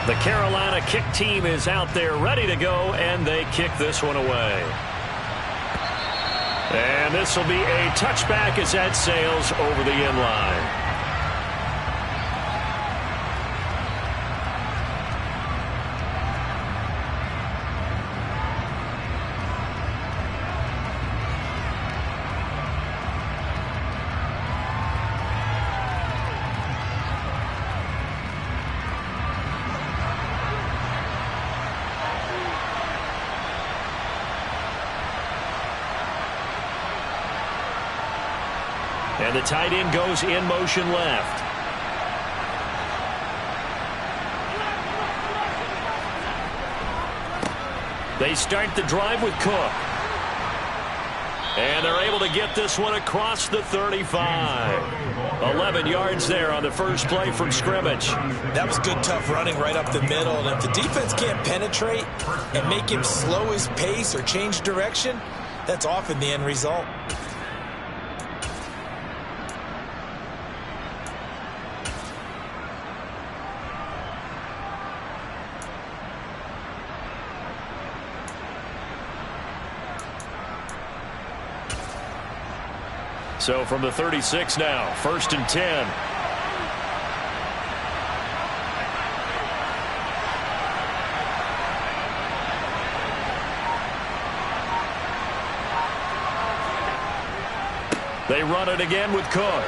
The Carolina kick team is out there ready to go, and they kick this one away. And this will be a touchback as that sails over the end line. And the tight end goes in motion left. They start the drive with Cook. And they're able to get this one across the 35. 11 yards there on the first play from scrimmage. That was good, tough running right up the middle. And if the defense can't penetrate and make him slow his pace or change direction, that's often the end result. So from the 36 now, 1st and 10. They run it again with Cook.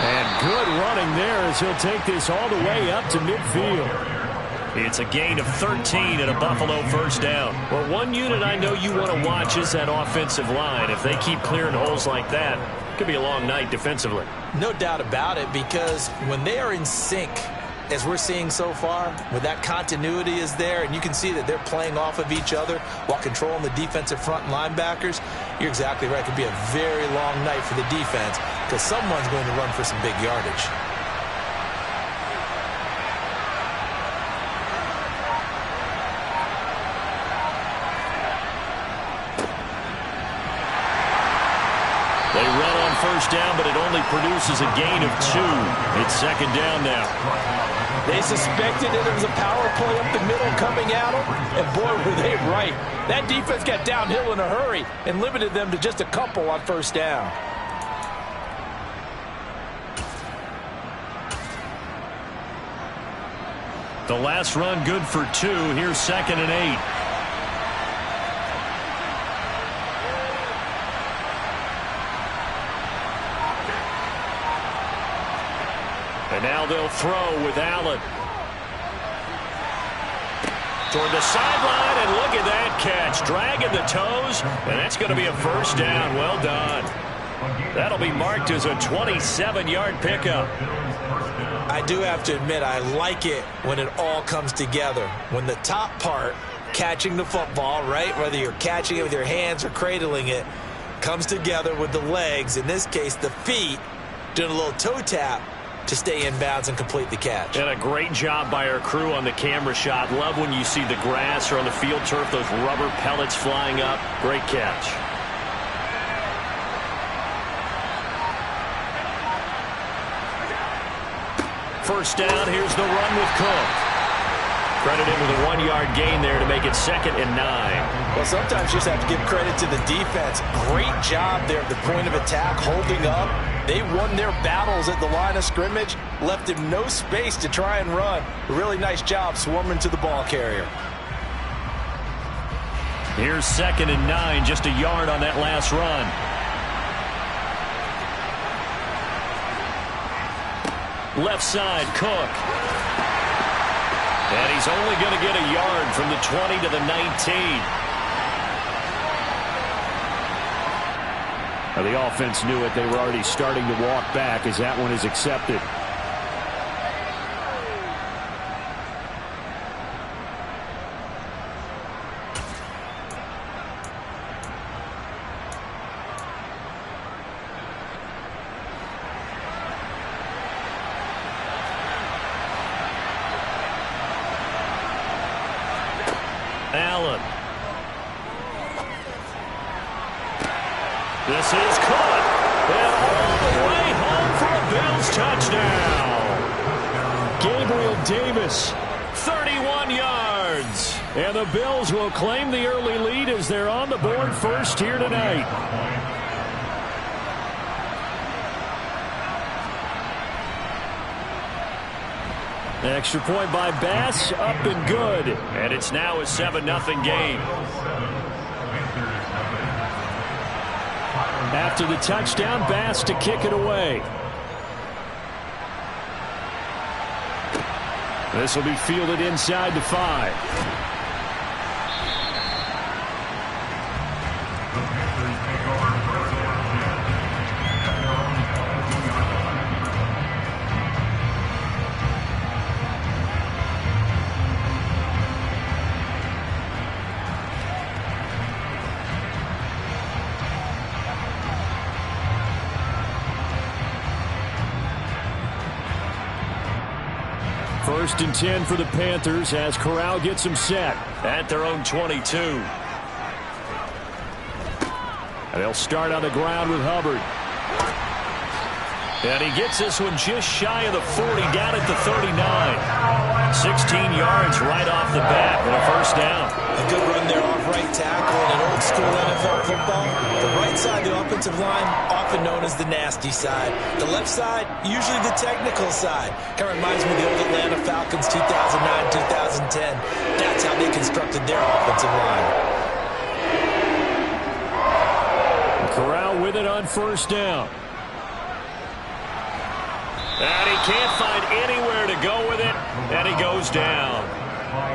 And good running there as he'll take this all the way up to midfield. It's a gain of 13 and a Buffalo first down. Well, one unit I know you want to watch is that offensive line. If they keep clearing holes like that, it could be a long night defensively. No doubt about it, because when they are in sync, as we're seeing so far, when that continuity is there, and you can see that they're playing off of each other while controlling the defensive front and linebackers, you're exactly right. It could be a very long night for the defense because someone's going to run for some big yardage. They run on first down, but it only produces a gain of 2. It's 2nd down now. They suspected that it was a power play up the middle coming at them, and boy, were they right. That defense got downhill in a hurry and limited them to just a couple on first down. The last run good for 2. Here's 2nd and 8. And now they'll throw with Allen. Toward the sideline, and look at that catch. Dragging the toes, and that's going to be a first down. Well done. That'll be marked as a 27-yard pickup. I do have to admit, I like it when it all comes together. When the top part, catching the football, right, whether you're catching it with your hands or cradling it, comes together with the legs, in this case the feet, doing a little toe tap to stay in bounds and complete the catch. And a great job by our crew on the camera shot. Love when you see the grass or on the field turf, those rubber pellets flying up. Great catch. First down, here's the run with Cook. Credited with a 1-yard gain there to make it 2nd and 9. Well, sometimes you just have to give credit to the defense. Great job there at the point of attack, holding up. They won their battles at the line of scrimmage, left him no space to try and run. A really nice job swarming to the ball carrier. Here's 2nd and 9, just a yard on that last run. Left side, Cook. And he's only going to get a yard from the 20 to the 19. Now, the offense knew it. They were already starting to walk back as that one is accepted. Allen. This is caught. And all the way home for a Bills touchdown. Gabriel Davis. 31 yards. And the Bills will claim the early lead as they're on the board first here tonight. Extra point by Bass, up and good. And it's now a 7-0 game. After the touchdown, Bass to kick it away. This will be fielded inside the 5. First and 10 for the Panthers as Corral gets them set at their own 22. And they'll start on the ground with Hubbard. And he gets this one just shy of the 40, down at the 39. 16 yards right off the bat and a first down. A good run there off right tackle in an old school NFL football. The right side of the offensive line, often known as the nasty side. The left side, usually the technical side. Kind of reminds me of the old Atlanta Falcons 2009, 2010. That's how they constructed their offensive line. Corral with it on first down. And he can't find anywhere to go with it, and he goes down.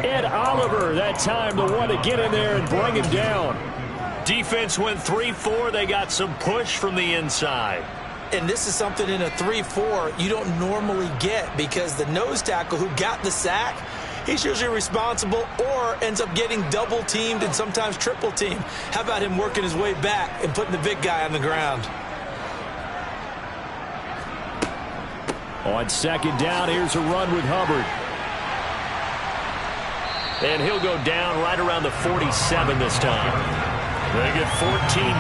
Ed Oliver, that time, the one to get in there and bring him down. Defense went 3-4. They got some push from the inside. And this is something in a 3-4 you don't normally get because the nose tackle who got the sack, he's usually responsible or ends up getting double-teamed and sometimes triple-teamed. How about him working his way back and putting the big guy on the ground? On second down, here's a run with Hubbard. And he'll go down right around the 47 this time. They get 14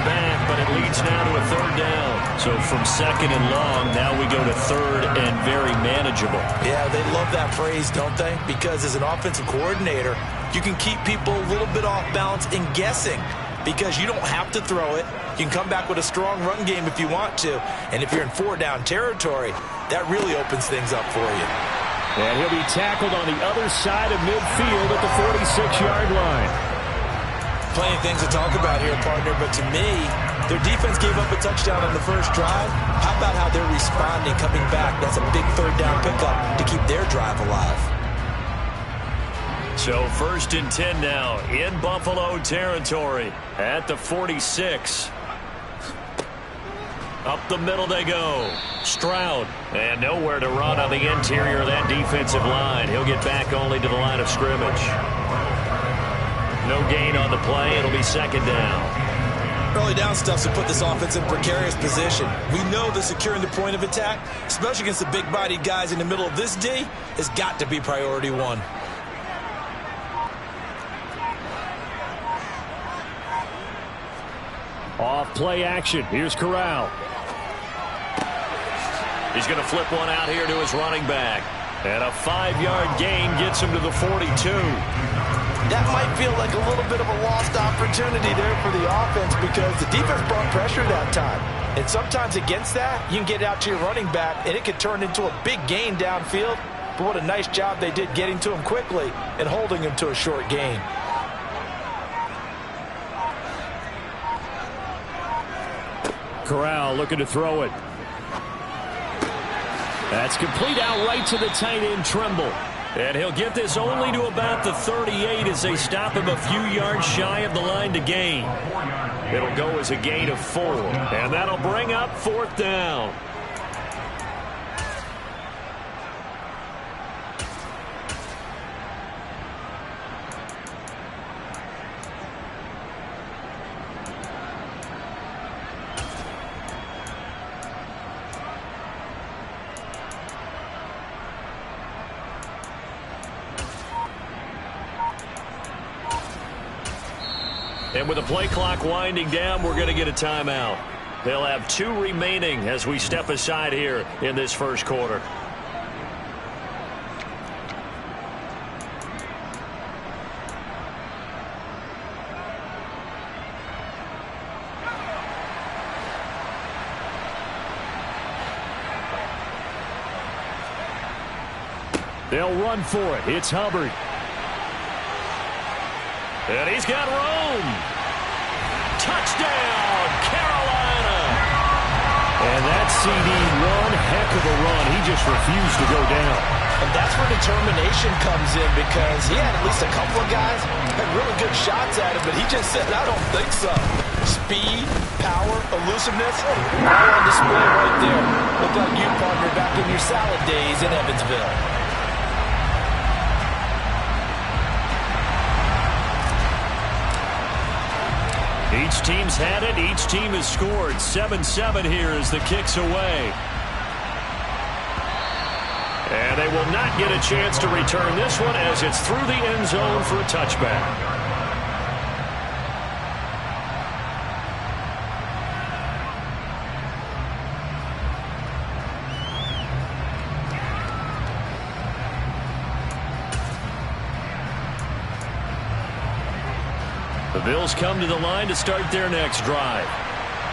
back, but it leads now to a third down. So from second and long, now we go to third and very manageable. Yeah, they love that phrase, don't they? Because as an offensive coordinator, you can keep people a little bit off balance and guessing because you don't have to throw it. You can come back with a strong run game if you want to. And if you're in 4-down territory, that really opens things up for you. And he'll be tackled on the other side of midfield at the 46-yard line. Plenty of things to talk about here, partner, but to me, their defense gave up a touchdown on the first drive. How about how they're responding, coming back? That's a big third-down pickup to keep their drive alive. So first and 10 now in Buffalo territory at the 46. Up the middle they go. Stroud. And nowhere to run on the interior of that defensive line. He'll get back only to the line of scrimmage. No gain on the play. It'll be second down. Early down stuff to put this offense in precarious position. We know that securing the point of attack, especially against the big-bodied guys in the middle of this D, has got to be priority one. Off play action. Here's Corral. He's going to flip one out here to his running back. And a 5-yard gain gets him to the 42. That might feel like a little bit of a lost opportunity there for the offense because the defense brought pressure that time. And sometimes against that, you can get out to your running back, and it could turn into a big gain downfield. But what a nice job they did getting to him quickly and holding him to a short gain. Corral looking to throw it. That's complete out right to the tight end, Trimble. And he'll get this only to about the 38 as they stop him a few yards shy of the line to gain. It'll go as a gain of 4. And that'll bring up fourth down. And with the play clock winding down, we're going to get a timeout. They'll have 2 remaining as we step aside here in this first quarter. They'll run for it. It's Hubbard. And he's got room. Touchdown, Carolina. And that CD, one heck of a run. He just refused to go down. And that's where determination comes in, because he had at least a couple of guys had really good shots at him, but he just said, I don't think so. Speed, power, elusiveness, all on display right there. Look like you, partner, back in your salad days in Evansville. Each team's had it. Each team has scored. 7-7 here as the kick's away. And they will not get a chance to return this one as it's through the end zone for a touchback. The Bills come to the line to start their next drive.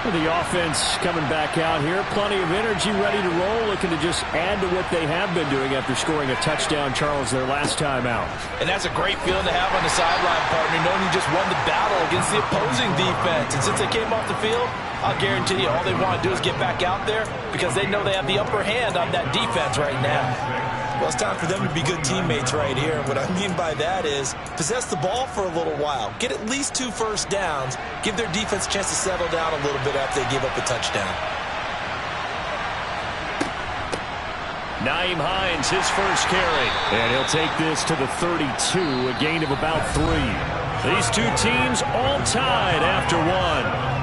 The offense coming back out here. Plenty of energy, ready to roll, looking to just add to what they have been doing after scoring a touchdown, Charles, their last time out. And that's a great feeling to have on the sideline, partner, knowing you just won the battle against the opposing defense. And since they came off the field, I'll guarantee you all they want to do is get back out there because they know they have the upper hand on that defense right now. Well, it's time for them to be good teammates right here. And what I mean by that is possess the ball for a little while. Get at least 2 first downs. Give their defense a chance to settle down a little bit after they give up a touchdown. Nyheim Hines, his first carry. And he'll take this to the 32, a gain of about 3. These two teams all tied after 1.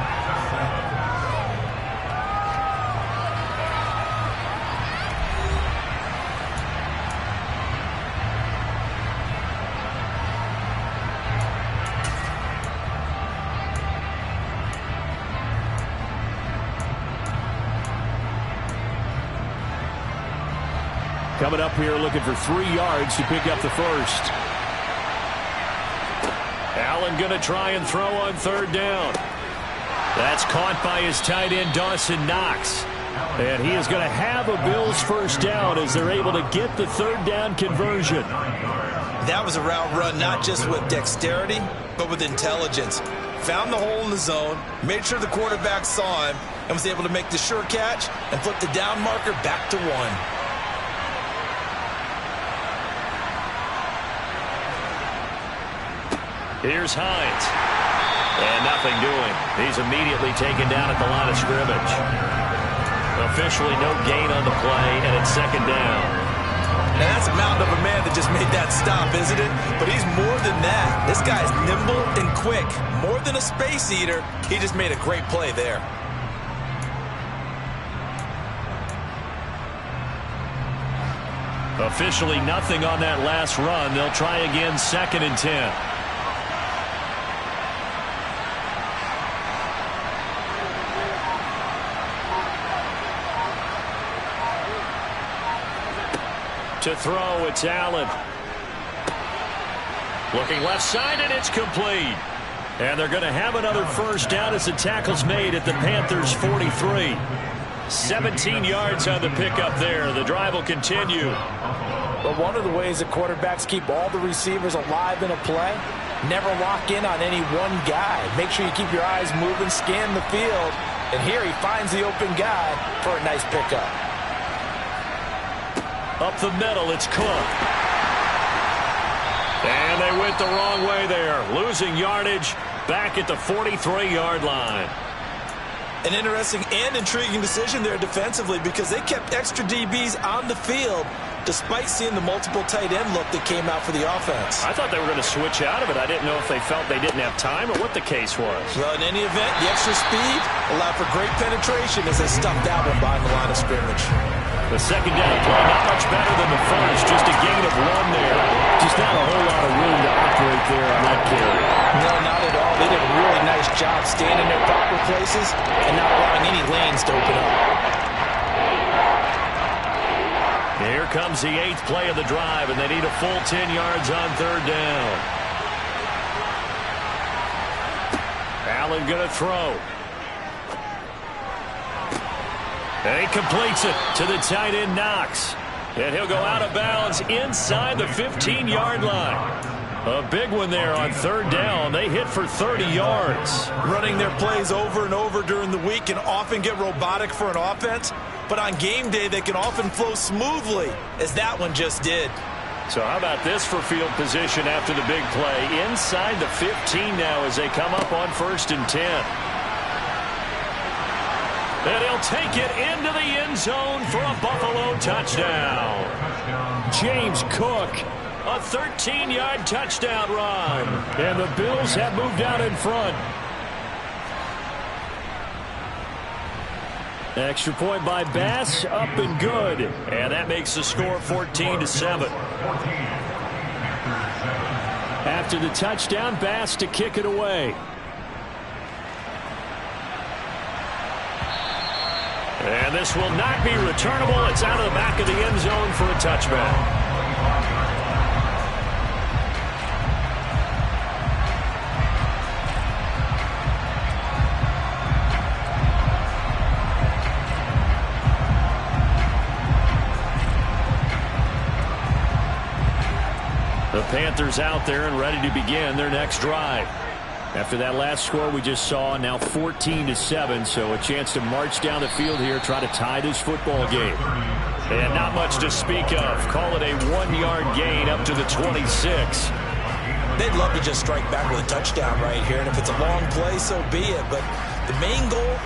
Coming up here looking for 3 yards to pick up the first. Allen going to try and throw on 3rd down. That's caught by his tight end, Dawson Knox. And he is going to have a Bills first down as they're able to get the 3rd down conversion. That was a route run not just with dexterity, but with intelligence. Found the hole in the zone, made sure the quarterback saw him, and was able to make the sure catch and flip the down marker back to 1. Here's Hines. And nothing doing. He's immediately taken down at the line of scrimmage. Officially no gain on the play, and it's 2nd down. Now that's a mountain of a man that just made that stop, isn't it? But he's more than that. This guy's nimble and quick. More than a space eater, he just made a great play there. Officially nothing on that last run. They'll try again, 2nd and 10. To throw, it's Allen. Looking left side, and it's complete. And they're going to have another first down as the tackle's made at the Panthers' 43. 17 yards on the pickup there. The drive will continue. But one of the ways that quarterbacks keep all the receivers alive in a play, never lock in on any one guy. Make sure you keep your eyes moving, scan the field. And here he finds the open guy for a nice pickup. Up the middle, it's Cook. And they went the wrong way there. Losing yardage back at the 43-yard line. An interesting and intriguing decision there defensively because they kept extra DBs on the field despite seeing the multiple tight end look that came out for the offense. I thought they were going to switch out of it. I didn't know if they felt they didn't have time or what the case was. Well, in any event, the extra speed allowed for great penetration as they stuffed that one behind the line of scrimmage. The 2nd down play, not much better than the first. Just a gain of 1 there. Just not a whole lot of room to operate there on that carry. No, not at all. They did a really nice job staying in their proper places and not allowing any lanes to open up. Here comes the 8th play of the drive, and they need a full 10 yards on 3rd down. Allen going to throw. And he completes it to the tight end, Knox. And he'll go out of bounds inside the 15-yard line. A big one there on third down. They hit for 30 yards. Running their plays over and over during the week can often get robotic for an offense, but on game day they can often flow smoothly, as that one just did. So how about this for field position after the big play? Inside the 15 now as they come up on 1st and 10. And he'll take it into the end zone for a Buffalo touchdown. James Cook, a 13-yard touchdown run. And the Bills have moved out in front. Extra point by Bass, up and good. And that makes the score 14-7. After the touchdown, Bass to kick it away. And this will not be returnable. It's out of the back of the end zone for a touchback. The Panthers out there and ready to begin their next drive. After that last score we just saw, now 14-7, so a chance to march down the field here, try to tie this football game. And not much to speak of. Call it a 1-yard gain up to the 26. They'd love to just strike back with a touchdown right here, and if it's a long play, so be it. But the main goal,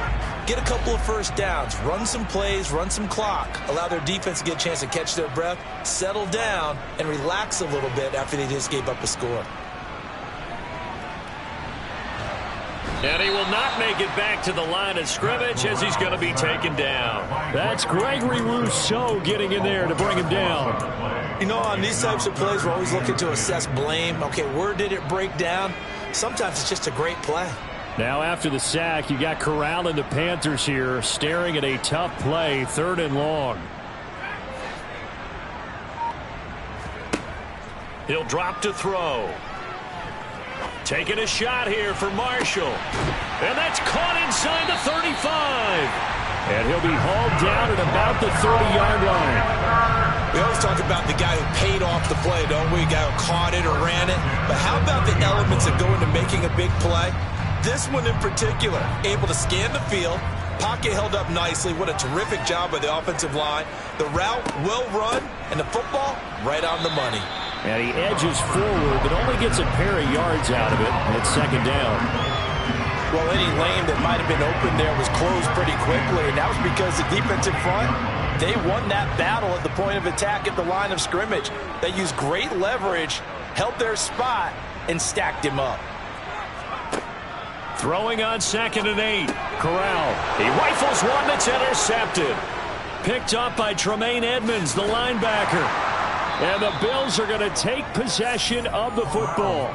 get a couple of first downs, run some plays, run some clock, allow their defense to get a chance to catch their breath, settle down, and relax a little bit after they just gave up a score. And he will not make it back to the line of scrimmage as he's going to be taken down. That's Gregory Rousseau getting in there to bring him down. You know, on these types of plays, we're always looking to assess blame. Okay, where did it break down? Sometimes it's just a great play. Now after the sack, you got Corral and the Panthers here staring at a tough play, 3rd and long. He'll drop to throw. Taking a shot here for Marshall. And that's caught inside the 35. And he'll be hauled down at about the 30-yard line. We always talk about the guy who paid off the play, don't we? The guy who caught it or ran it. But how about the elements that go into making a big play? This one in particular, able to scan the field, pocket held up nicely. What a terrific job by the offensive line. The route well run, and the football right on the money. And he edges forward, but only gets a pair of yards out of it. And it's 2nd down. Well, any lane that might have been open there was closed pretty quickly, and that was because the defensive front, they won that battle at the point of attack at the line of scrimmage. They used great leverage, held their spot, and stacked him up. Throwing on 2nd and 8. Corral. He rifles one that's intercepted. Picked up by Tremaine Edmonds, the linebacker. And the Bills are going to take possession of the football.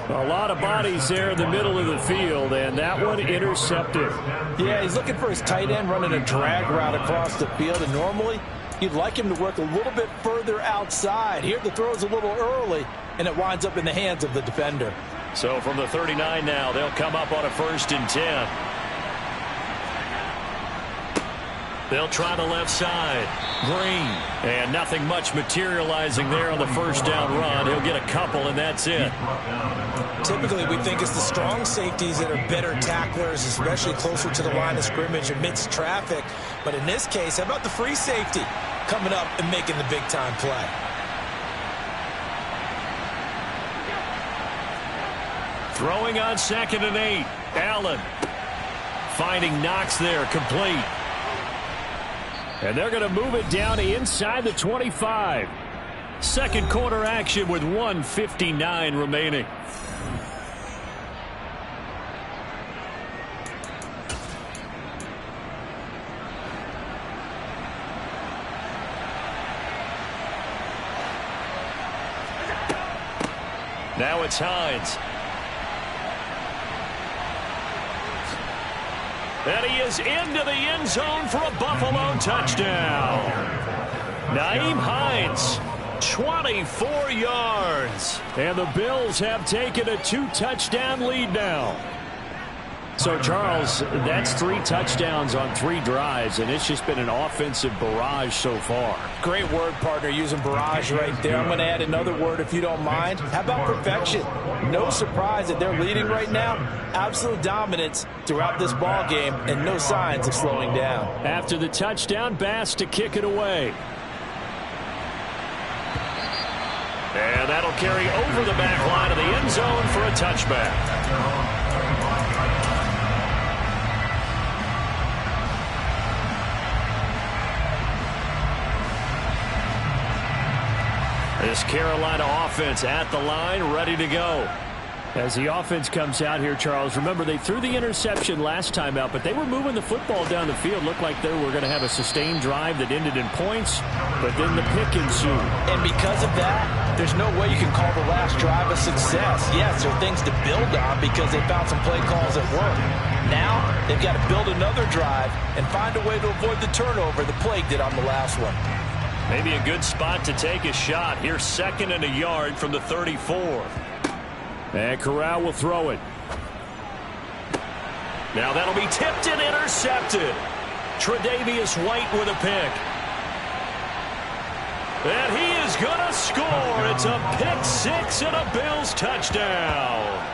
A lot of bodies there in the middle of the field, and that one intercepted. Yeah, he's looking for his tight end running a drag route across the field, and normally you'd like him to work a little bit further outside. Here the throw is a little early, and it winds up in the hands of the defender. So from the 39 now, they'll come up on a 1st and 10. They'll try the left side. Green. And nothing much materializing there on the 1st down run. He'll get a couple, and that's it. Typically, we think it's the strong safeties that are better tacklers, especially closer to the line of scrimmage amidst traffic. But in this case, how about the free safety coming up and making the big-time play? Throwing on 2nd and 8. Allen. Finding Knox there, complete. And they're going to move it down inside the 25. 2nd quarter action with 1:59 remaining. Now it's Hines. And he is into the end zone for a Buffalo touchdown. Nyheim Hines, 24 yards. And the Bills have taken a 2-touchdown lead now. So, Charles, that's 3 touchdowns on 3 drives, and it's just been an offensive barrage so far. Great word, partner, using barrage right there. I'm going to add another word if you don't mind. How about perfection? No surprise that they're leading right now. Absolute dominance throughout this ball game and no signs of slowing down. After the touchdown, Bass to kick it away. And that'll carry over the back line of the end zone for a touchback. This Carolina offense at the line, ready to go. As the offense comes out here, Charles, remember they threw the interception last time out, but they were moving the football down the field. Looked like they were going to have a sustained drive that ended in points, but then the pick ensued. And because of that, there's no way you can call the last drive a success. Yes, there are things to build on because they found some play calls that work. Now, they've got to build another drive and find a way to avoid the turnover the plague did on the last one. Maybe a good spot to take a shot. Here's 2nd and a yard from the 34. And Corral will throw it. Now that'll be tipped and intercepted. Tre'Davious White with a pick. And he is going to score. It's a pick 6 and a Bills touchdown.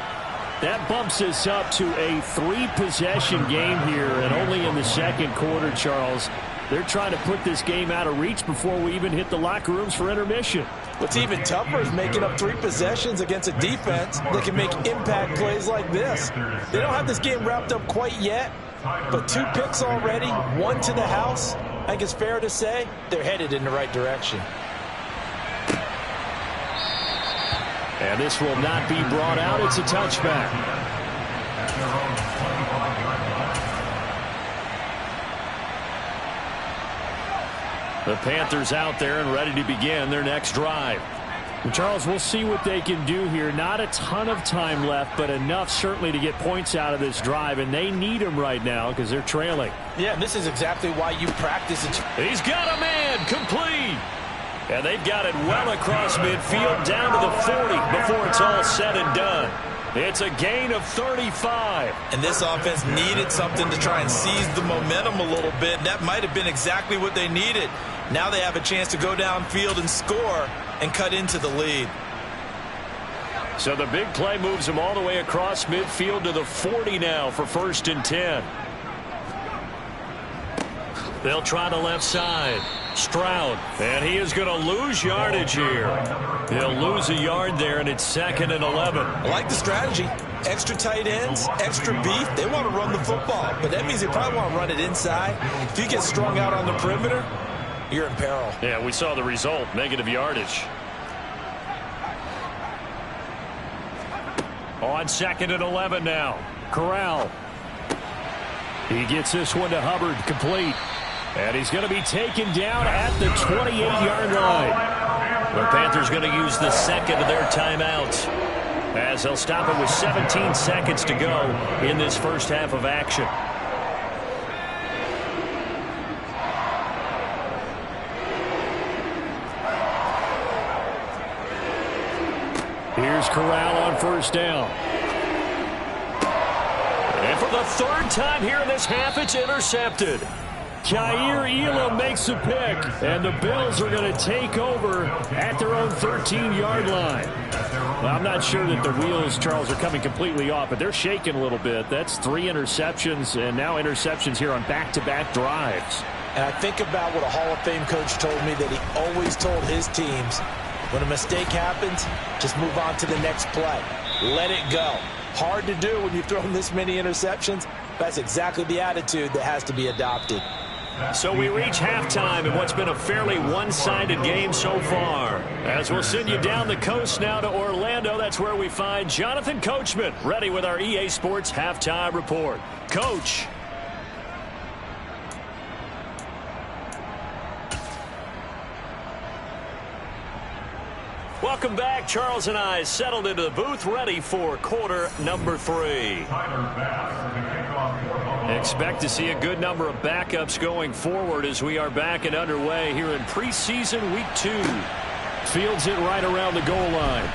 That bumps us up to a 3-possession game here, and only in the 2nd quarter, Charles. They're trying to put this game out of reach before we even hit the locker rooms for intermission. What's even tougher is making up 3 possessions against a defense that can make impact plays like this. They don't have this game wrapped up quite yet, but 2 picks already, 1 to the house. I think it's fair to say they're headed in the right direction. And this will not be brought out. It's a touchback. The Panthers out there and ready to begin their next drive. And Charles, we'll see what they can do here. Not a ton of time left, but enough certainly to get points out of this drive, and they need them right now because they're trailing. Yeah, and this is exactly why you practice it. He's got a man complete. And they've got it well across midfield down to the 40 before it's all said and done. It's a gain of 35. And this offense needed something to try and seize the momentum a little bit. That might have been exactly what they needed. Now they have a chance to go downfield and score and cut into the lead. So the big play moves them all the way across midfield to the 40 now for 1st and 10. They'll try the left side. Stroud, and he is going to lose yardage here. He'll lose a yard there, and it's 2nd and 11. I like the strategy. Extra tight ends, extra beef. They want to run the football, but that means they probably want to run it inside. If you get strung out on the perimeter, you're in peril. Yeah, we saw the result, negative yardage. On 2nd and 11 now. Corral. He gets this one to Hubbard, complete. And he's going to be taken down at the 28-yard line. The Panthers going to use the 2nd of their timeouts as they'll stop it with 17 seconds to go in this first half of action. Here's Corral on 1st down. And for the 3rd time here in this half, it's intercepted. Jair Elam makes a pick, and the Bills are going to take over at their own 13-yard line. Well, I'm not sure that the wheels, Charles, are coming completely off, but they're shaking a little bit. That's 3 interceptions, and now interceptions here on back-to-back drives. And I think about what a Hall of Fame coach told me that he always told his teams, when a mistake happens, just move on to the next play. Let it go. Hard to do when you've thrown this many interceptions. That's exactly the attitude that has to be adopted. So we reach halftime in what's been a fairly one-sided game so far. As we'll send you down the coast now to Orlando, that's where we find Jonathan Coachman ready with our EA Sports Halftime Report. Coach. Welcome back. Charles and I settled into the booth ready for quarter number 3. Expect to see a good number of backups going forward as we are back and underway here in preseason week 2. Fields it right around the goal line.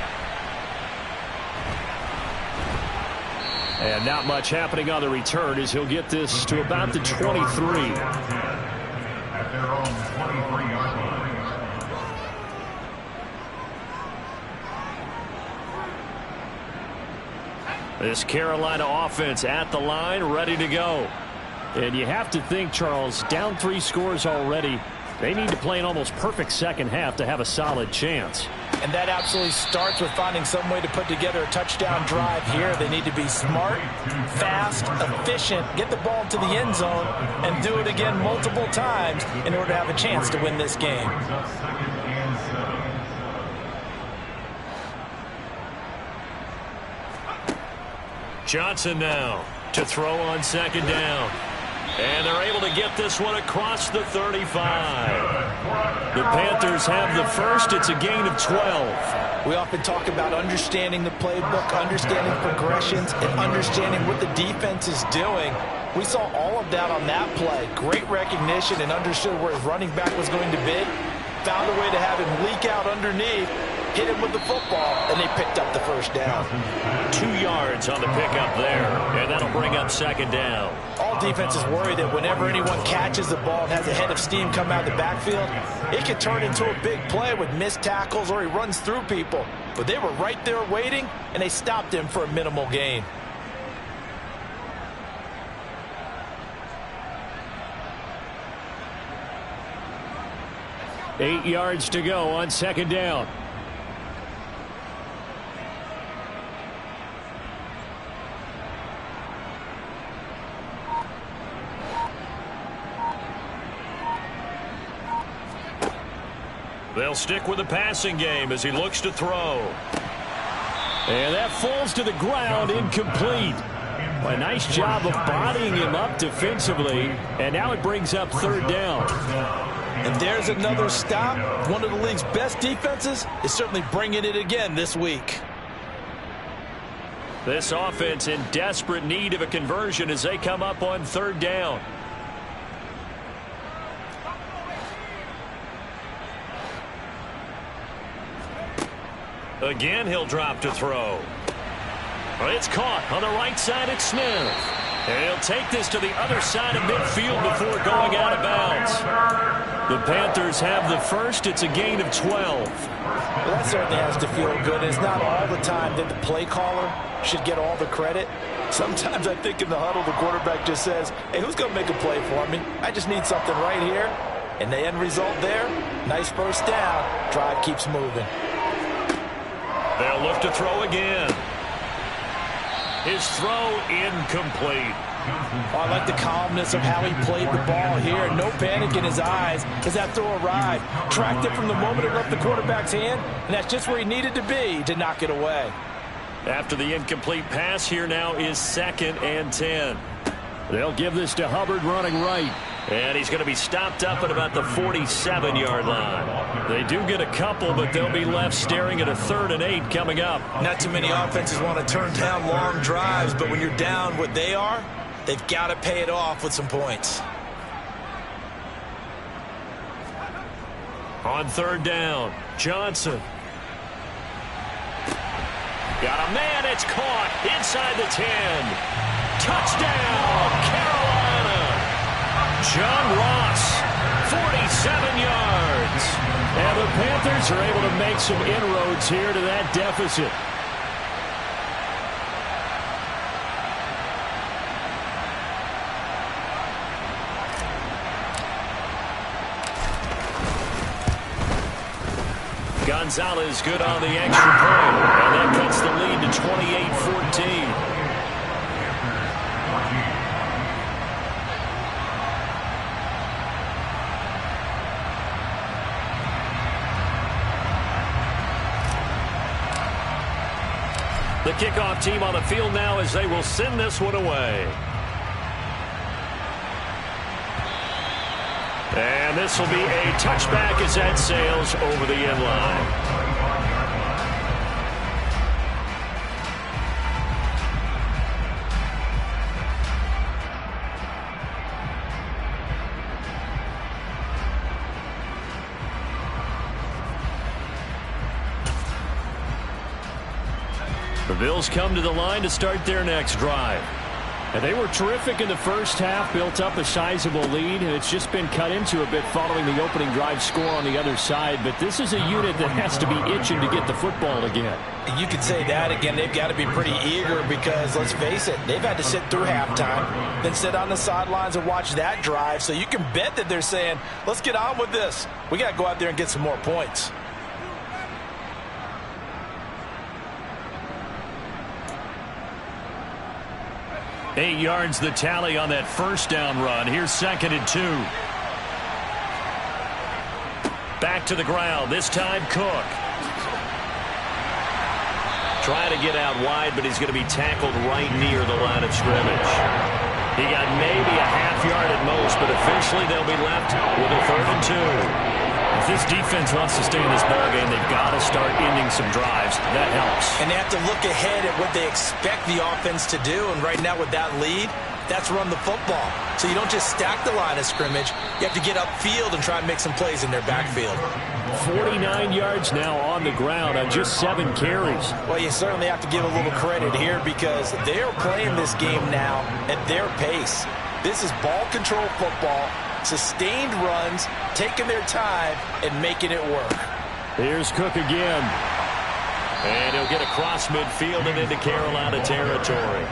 And not much happening on the return as he'll get this to about the 23. At their own 23-yard line. This Carolina offense at the line, ready to go. And you have to think, Charles, down 3 scores already. They need to play an almost perfect second half to have a solid chance. And that absolutely starts with finding some way to put together a touchdown drive here. They need to be smart, fast, efficient, get the ball to the end zone, and do it again multiple times in order to have a chance to win this game. Johnson now to throw on second down. And they're able to get this one across the 35. The Panthers have the first. It's a gain of 12. We often talk about understanding the playbook, understanding progressions, and understanding what the defense is doing. We saw all of that on that play. Great recognition and understood where his running back was going to be. Found a way to have him leak out underneath, hit him with the football, and they picked up the first down. 2 yards on the pickup there, and that'll bring up second down. All defenses worry that whenever anyone catches the ball and has a head of steam come out of the backfield, it can turn into a big play with missed tackles or he runs through people. But they were right there waiting, and they stopped him for a minimal gain. Eight yards to go on second down. They'll stick with the passing game as he looks to throw. And that falls to the ground, incomplete. A nice job of bodying him up defensively, and now it brings up third down. And there's another stop. One of the league's best defenses is certainly bringing it again this week. This offense in desperate need of a conversion as they come up on third down. Again, he'll drop to throw. It's caught on the right side. It's Smith. And he'll take this to the other side of midfield before going out of bounds. The Panthers have the first. It's a gain of 12. Well, that certainly has to feel good. It's not all the time that the play caller should get all the credit. Sometimes I think in the huddle, the quarterback just says, hey, who's going to make a play for me? I just need something right here. And the end result there, nice first down. Drive keeps moving. They'll look to throw again. His throw incomplete. Oh, I like the calmness of how he played the ball here. No panic in his eyes as that throw arrived. Tracked it from the moment it left the quarterback's hand, and that's just where he needed to be to knock it away. After the incomplete pass, here now is 2nd and 10. They'll give this to Hubbard running right. And he's going to be stopped up at about the 47-yard line. They do get a couple, but they'll be left staring at a 3rd and 8 coming up. Not too many offenses want to turn down long drives, but when you're down what they are, they've got to pay it off with some points. On third down, Johnson. Got a man, it's caught inside the 10. Touchdown, Carolina. John Ross, 47 yards. And the Panthers are able to make some inroads here to that deficit. Gonzalez good on the extra point, and that cuts the lead to 28-14. The kickoff team on the field now as they will send this one away. And this will be a touchback as that sails over the end line. The Bills come to the line to start their next drive. And they were terrific in the first half, built up a sizable lead, and it's just been cut into a bit following the opening drive score on the other side. But this is a unit that has to be itching to get the football again. You could say that again. They've got to be pretty eager because, let's face it, they've had to sit through halftime, then sit on the sidelines and watch that drive. So you can bet that they're saying, let's get on with this. We got to go out there and get some more points. Eight yards the tally on that first down run. Here's 2nd and 2. Back to the ground. This time Cook. Trying to get out wide, but he's going to be tackled right near the line of scrimmage. He got maybe a half yard at most, but officially they'll be left with a 3rd and 2. If this defense wants to stay in this ballgame, they've got to start ending some drives. That helps. And they have to look ahead at what they expect the offense to do. And right now with that lead, that's run the football. So you don't just stack the line of scrimmage. You have to get upfield and try and make some plays in their backfield. 49 yards now on the ground on just 7 carries. Well, you certainly have to give a little credit here because they're playing this game now at their pace. This is ball control football. Sustained runs, taking their time, and making it work. Here's Cook again. And he'll get across midfield and into Carolina territory.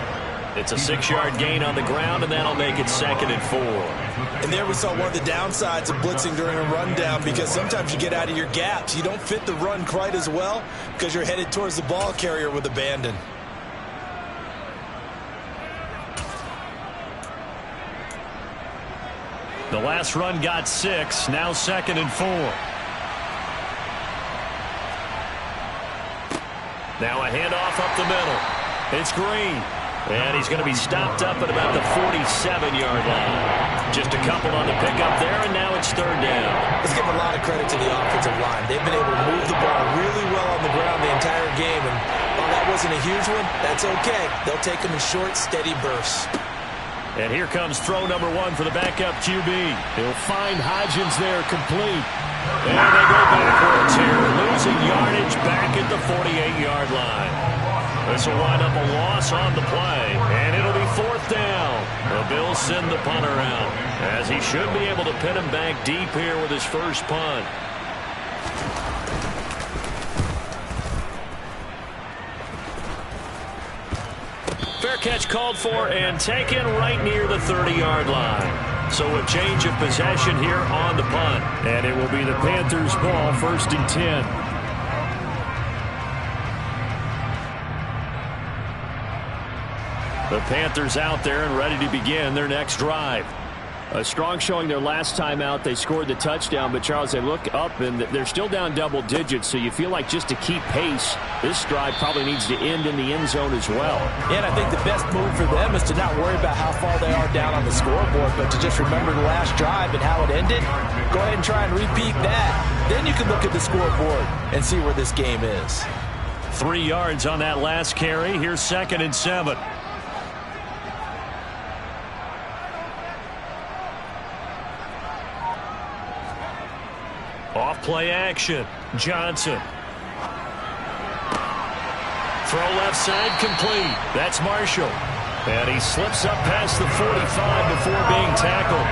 It's a 6-yard gain on the ground, and that'll make it 2nd and 4. And there we saw one of the downsides of blitzing during a rundown because sometimes you get out of your gaps. You don't fit the run quite as well because you're headed towards the ball carrier with abandon. The last run got 6. Now 2nd and 4. Now a handoff up the middle. It's Green. And he's going to be stopped up at about the 47-yard line. Just a couple on the pickup there, and now it's 3rd down. Let's give a lot of credit to the offensive line. They've been able to move the ball really well on the ground the entire game. And while that wasn't a huge one, that's okay. They'll take them in short, steady bursts. And here comes throw number 1 for the backup QB. He'll find Hodgins there complete. And they go backwards here, losing yardage back at the 48-yard line. This will wind up a loss on the play, and it'll be 4th down. The Bills send the punter out, as he should be able to pin him back deep here with his first punt. Fair catch called for and taken right near the 30-yard line. So a change of possession here on the punt. And it will be the Panthers' ball, 1st and 10. The Panthers out there and ready to begin their next drive. A strong showing their last time out. They scored the touchdown, but Charles, they look up and they're still down double digits, so you feel like just to keep pace, this drive probably needs to end in the end zone as well. Yeah, and I think the best move for them is to not worry about how far they are down on the scoreboard, but to just remember the last drive and how it ended. Go ahead and try and repeat that. Then you can look at the scoreboard and see where this game is. 3 yards on that last carry. Here's 2nd and 7. Off play action. Johnson. Throw left side complete. That's Marshall. And he slips up past the 45 before being tackled.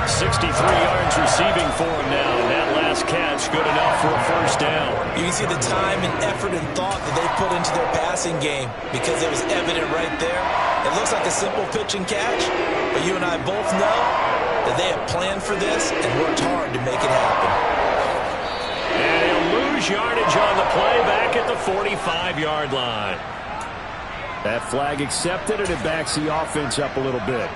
63 yards receiving for him now. And that last catch good enough for a 1st down. You can see the time and effort and thought that they put into their passing game because it was evident right there. It looks like a simple pitch and catch, but you and I both know that they have planned for this and worked hard to make it happen. And he'll lose yardage on the play back at the 45-yard line. That flag accepted, and it backs the offense up a little bit.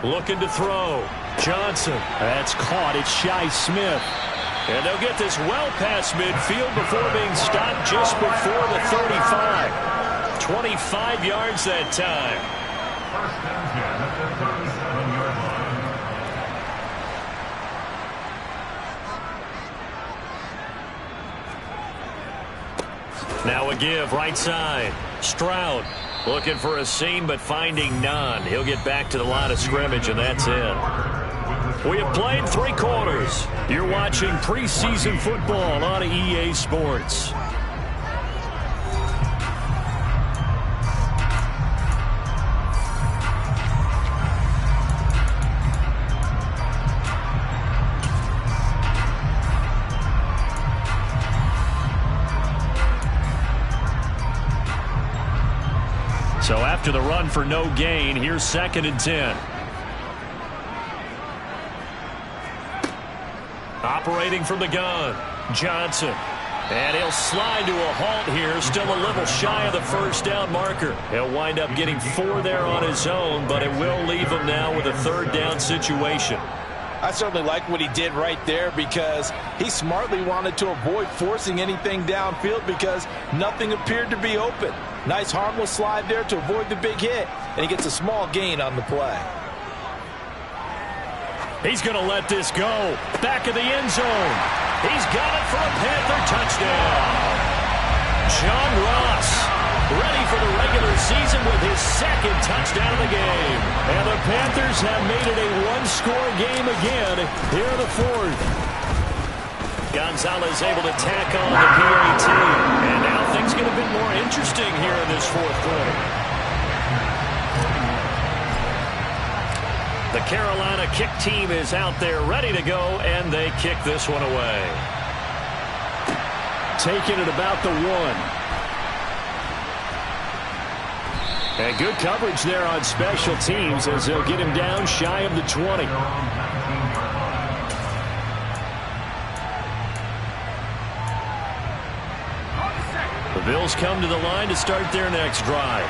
Looking to throw. Johnson. That's caught. It's Shi Smith. And they'll get this well past midfield before being stopped just before the 35. 25 yards that time. Now a give, right side. Stroud looking for a seam, but finding none. He'll get back to the line of scrimmage, and that's it. We have played 3 quarters. You're watching preseason football on EA Sports. So after the run for no gain, here's 2nd and 10. Operating from the gun, Johnson. And he'll slide to a halt here, still a little shy of the first down marker. He'll wind up getting 4 there on his own, but it will leave him now with a 3rd down situation. I certainly like what he did right there because he smartly wanted to avoid forcing anything downfield because nothing appeared to be open. Nice harmless slide there to avoid the big hit, and he gets a small gain on the play. He's going to let this go. Back of the end zone. He's got it for a Panther touchdown. John Ross ready for the regular season with his 2nd touchdown of the game. And the Panthers have made it a 1-score game again here in the 4th. Gonzalez able to tack on the PAT. And now things get a bit more interesting here in this 4th quarter. The Carolina kick team is out there ready to go, and they kick this one away. Taking it about the 1. And good coverage there on special teams as they'll get him down shy of the 20. The Bills come to the line to start their next drive.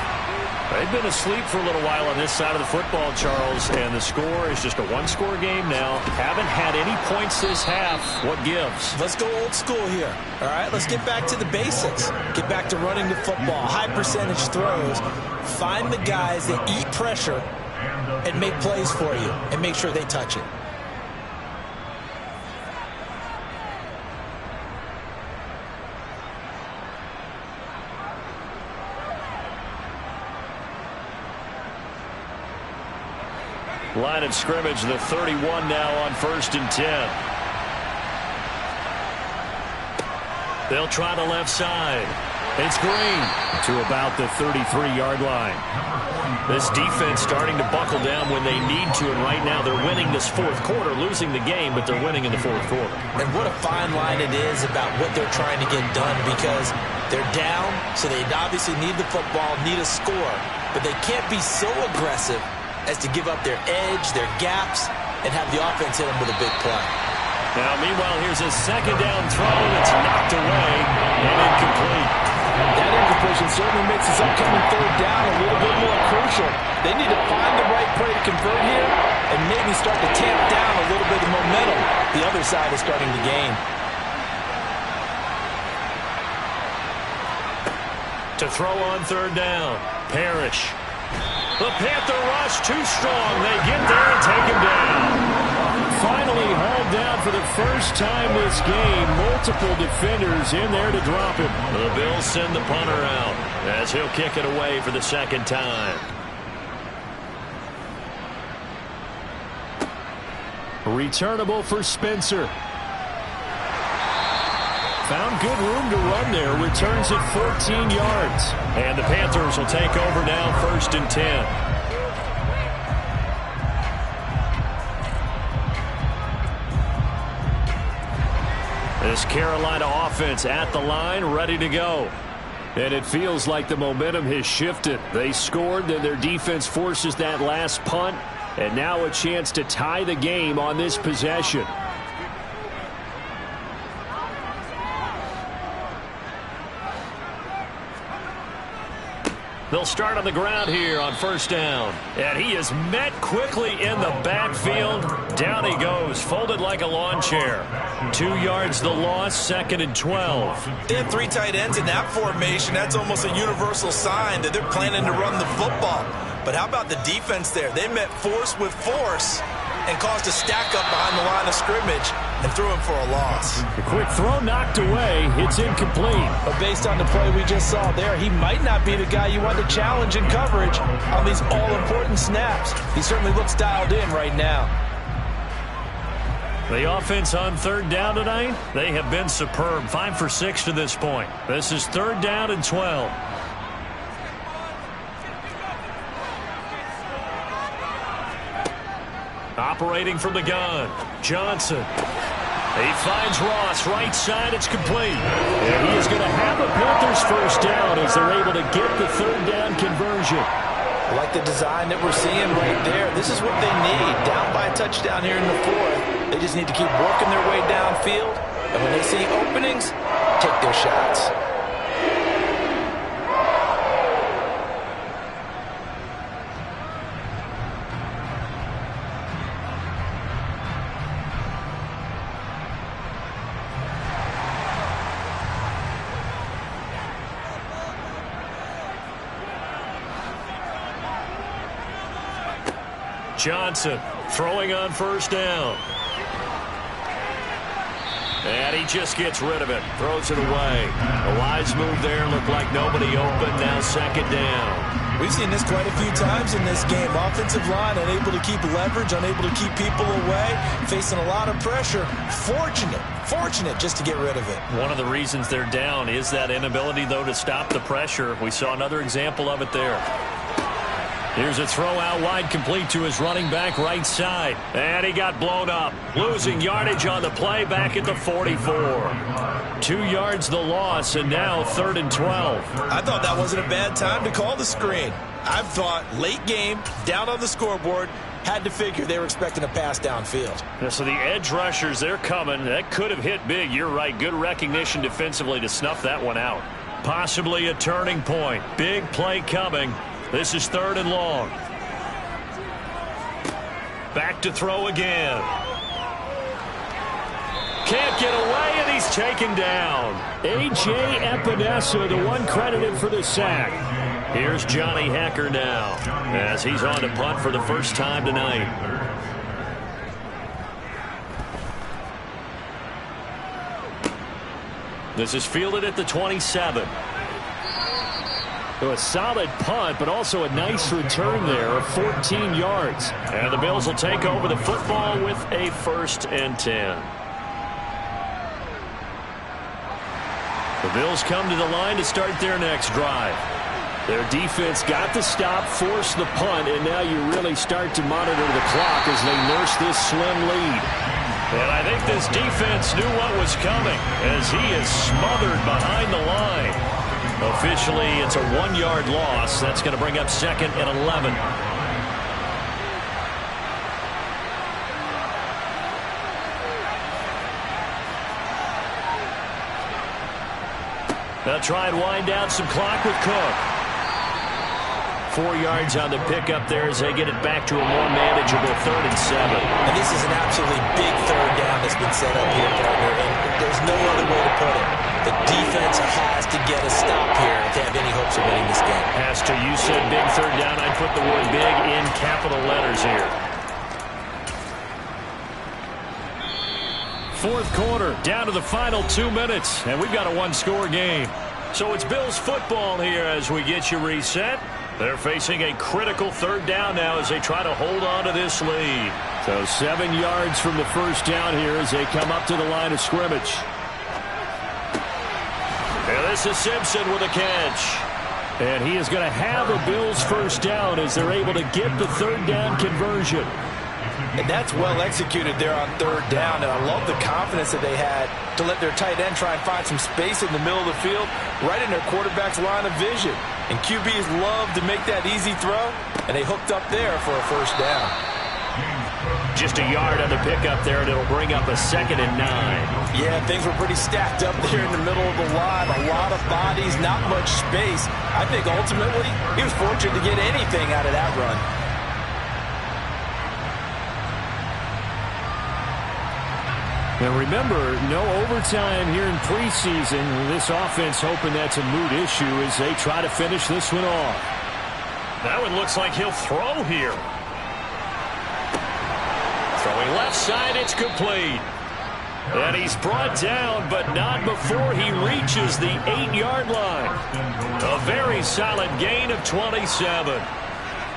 They've been asleep for a little while on this side of the football, Charles, and the score is just a 1-score game now. Haven't had any points this half. What gives? Let's go old school here. All right, let's get back to the basics. Get back to running the football, high percentage throws. Find the guys that eat pressure and make plays for you and make sure they touch it. Line of scrimmage, the 31 now on 1st and 10. They'll try the left side. It's Green to about the 33-yard line. This defense starting to buckle down when they need to, and right now they're winning this 4th quarter, losing the game, but they're winning in the 4th quarter. And what a fine line it is about what they're trying to get done because they're down, so they obviously need the football, need a score, but they can't be so aggressive as to give up their edge, their gaps, and have the offense hit them with a big play. Now, meanwhile, here's a 2nd down throw that's knocked away and incomplete. That incompletion certainly makes this upcoming 3rd down a little bit more crucial. They need to find the right play to convert here and maybe start to tamp down a little bit of momentum. The other side is starting to gain. To throw on 3rd down, Parrish. The Panther rush too strong. They get there and take him down. Finally hauled down for the first time this game. Multiple defenders in there to drop him. The Bills send the punter out as he'll kick it away for the 2nd time. Returnable for Spencer. Found good room to run there. Returns it 14 yards. And the Panthers will take over now 1st and 10. This Carolina offense at the line, ready to go. And it feels like the momentum has shifted. They scored, then their defense forces that last punt. And now a chance to tie the game on this possession. They'll start on the ground here on 1st down. And he is met quickly in the backfield. Down he goes, folded like a lawn chair. 2 yards the loss, 2nd and 12. They have 3 tight ends in that formation. That's almost a universal sign that they're planning to run the football. But how about the defense there? They met force with force and caused a stack up behind the line of scrimmage and threw him for a loss. The quick throw knocked away. It's incomplete. But based on the play we just saw there, he might not be the guy you want to challenge in coverage on these all-important snaps. He certainly looks dialed in right now. The offense on third down tonight, they have been superb. 5 for 6 to this point. This is third down and 12. Operating from the gun, Johnson. He finds Ross, right side, it's complete. And he is going to have a Panthers first down as they're able to get the third down conversion. I like the design that we're seeing right there. This is what they need. Down by a touchdown here in the fourth. They just need to keep working their way downfield. And when they see openings, take their shots. Johnson throwing on first down. And he just gets rid of it. Throws it away. A wise move there. Looked like nobody open. Now second down. We've seen this quite a few times in this game. Offensive line unable to keep leverage, unable to keep people away, facing a lot of pressure. Fortunate just to get rid of it. One of the reasons they're down is that inability, though, to stop the pressure. We saw another example of it there. Here's a throw out wide, complete to his running back right side. And he got blown up. Losing yardage on the play back at the 44. 2 yards the loss, and now third and 12. I thought that wasn't a bad time to call the screen. I thought late game, down on the scoreboard, had to figure they were expecting a pass downfield. Yeah, so the edge rushers, they're coming. That could have hit big. You're right. Good recognition defensively to snuff that one out. Possibly a turning point. Big play coming. This is third and long. Back to throw again. Can't get away, and he's taken down. A.J. Epinesa, the one credited for the sack. Here's Johnny Hacker now as he's on to punt for the first time tonight. This is fielded at the 27. So a solid punt, but also a nice return there of 14 yards. And the Bills will take over the football with a 1st and 10. The Bills come to the line to start their next drive. Their defense got the stop, forced the punt, and now you really start to monitor the clock as they nurse this slim lead. And I think this defense knew what was coming as he is smothered behind the line. Officially, it's a 1-yard loss. That's going to bring up 2nd and 11. They'll try and wind down some clock with Cook. 4 yards on the pickup there as they get it back to a more manageable 3rd and 7. And this is an absolutely big third down that's been set up here, partner. And there's no other way to put it. The defense has to get a stop here if they have any hopes of winning this game. Has to. You said big third down. I put the word big in capital letters here. 4th quarter, down to the final 2 minutes, and we've got a 1-score game. So it's Bills football here as we get you reset. They're facing a critical third down now as they try to hold on to this lead. So 7 yards from the first down here as they come up to the line of scrimmage. And this is Simpson with a catch. And he is going to have a Bills first down as they're able to get the third down conversion. And that's well executed there on third down. And I love the confidence that they had to let their tight end try and find some space in the middle of the field, right in their quarterback's line of vision. And QBs love to make that easy throw, and they hooked up there for a first down. Just a yard on the pickup there, and it'll bring up a 2nd and 9. Yeah, things were pretty stacked up there in the middle of the line. A lot of bodies, not much space. I think ultimately he was fortunate to get anything out of that run. Now remember, no overtime here in preseason. This offense hoping that's a moot issue as they try to finish this one off. That one looks like he'll throw here. Throwing left side, it's complete. And he's brought down, but not before he reaches the 8-yard line. A very solid gain of 27.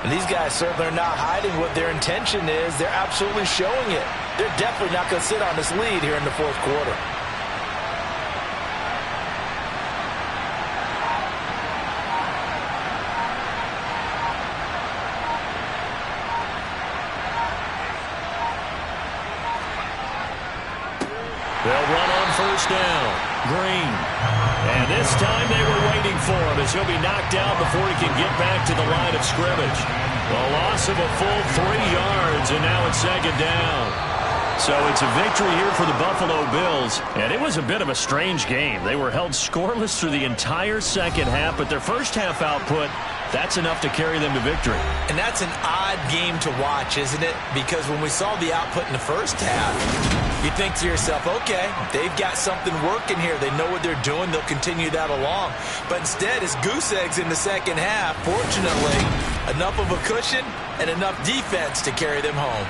And these guys certainly are not hiding what their intention is. They're absolutely showing it. They're definitely not going to sit on this lead here in the fourth quarter. They'll run on first down. Green. And this time they were waiting for him as he'll be knocked out before he can get back to the line of scrimmage. A loss of a full 3 yards, and now it's second down. So it's a victory here for the Buffalo Bills. And it was a bit of a strange game. They were held scoreless through the entire second half, but their first half output, that's enough to carry them to victory. And that's an odd game to watch, isn't it? Because when we saw the output in the first half, you think to yourself, okay, they've got something working here. They know what they're doing. They'll continue that along. But instead, it's goose eggs in the second half. Fortunately, enough of a cushion and enough defense to carry them home.